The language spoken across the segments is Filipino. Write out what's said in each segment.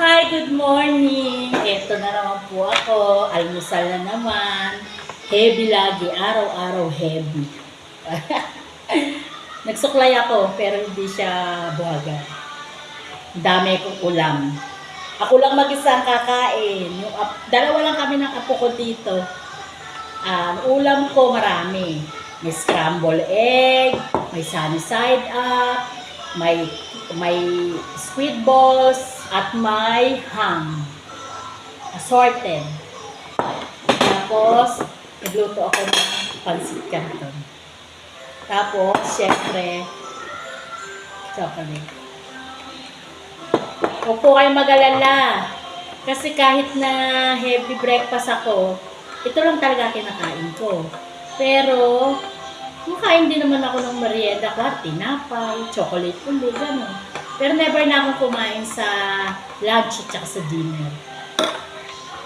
Hi, good morning! Ito na naman po ako. Almusal na naman. Heavy lagi. Araw-araw heavy. Nagsuklay ako pero hindi siya buhaga. Dami kong ulam. Ako lang mag-isa ang kakain. Dalawa lang kami ng apo ko dito. Ulam ko marami. May scrambled egg, may sunny side up, may squid balls, at may ham. Assorted. Tapos, nagluto ako ng pansit canton. Tapos, syempre, chocolate. Huwag po kayong mag-alala. Kasi kahit na heavy breakfast ako, ito lang talaga kinakain ko. Pero, makain din naman ako ng merienda ko, tinapay, chocolate ulit, gano'n. Pero never na akong kumain sa lunch at sa dinner.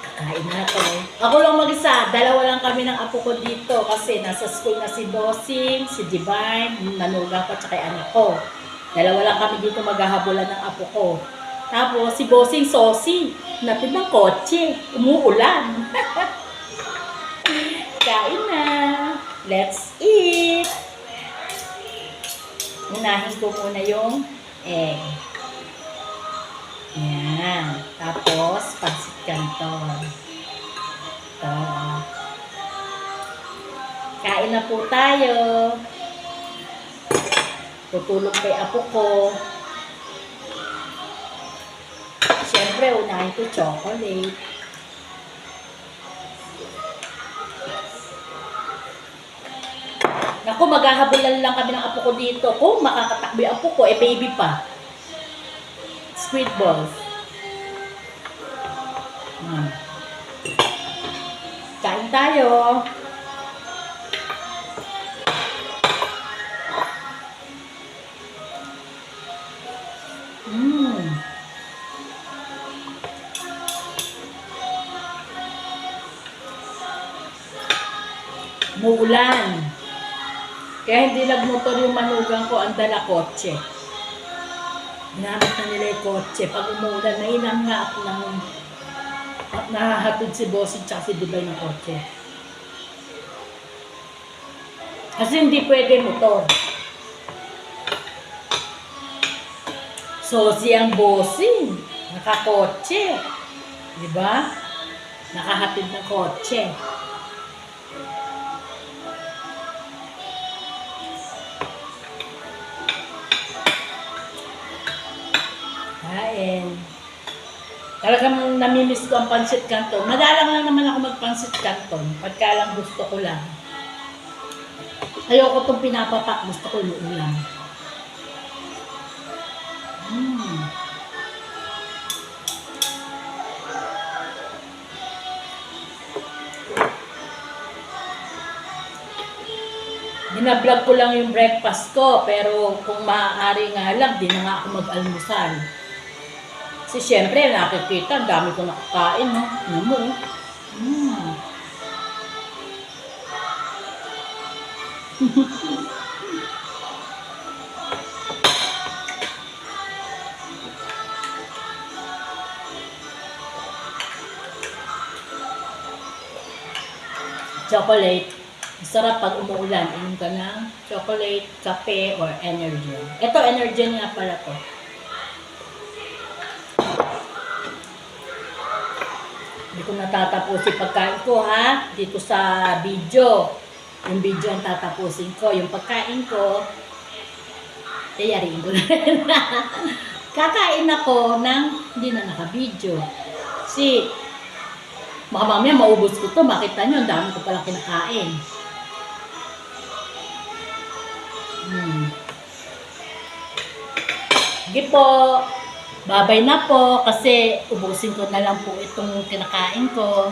Kakain na ako. Ako lang mag-isa. Dalawa lang kami ng apo ko dito kasi nasa school na si Bossing, si Divine, Nanuga ko at saka anak ko. Dalawa lang kami dito maghahabulan ng apo ko. Tapos si Bossing Sosi, napid ng kotse, umuulan. Kain na. Let's eat. Unahin ko muna yung egg. Yan. Tapos, pansit canton. Ito. Kain na po tayo. Tutulog kay apo ko. Siyempre, unahin ko chocolate. Naku, maghahabulan lang kami ng apo ko dito. Kung makakatakbo yung apo ko, baby pa. Squid balls. Kain tayo. Muulan. Kaya hindi nagmotor yung manugang ko, ang dala kotse. Ginamit na nila yung kotse. Pag umuulan, nainam nga ako ng nahahatid si Bossing tsaka si Divine ng kotse. Kasi hindi pwede motor. So, siyang Bossing, nakakotse. Diba? Nakahatid ng kotse. Kain. Talagang namimiss ko ang pansit canton. Madalang lang naman ako magpansit canton. Pagka lang gusto ko lang. Ayoko itong pinapapak. Gusto ko yung ulam. Binablog ko lang yung breakfast ko. Pero kung maaari nga lang, di na nga ako mag-almusal. Kasi syempre, nakikita, ang dami ko nakakain, no? Ano mo, Chocolate. Masarap pag umuulan. Inom ka ng chocolate, kape, or energy. Ito, energy nga pala to. Hindi ko natatapusin pagkain ko, ha? Dito sa video. Yung video ang tatapusin ko. Yung pagkain ko, tayariin ko na rin. Kakain ako ng hindi na naka-video. Kasi, baka mamaya maubos ko to. Makita nyo, ang dami ko palang kinakain. Sige po. Babay na po kasi ubusin ko na lang po itong kinakain ko.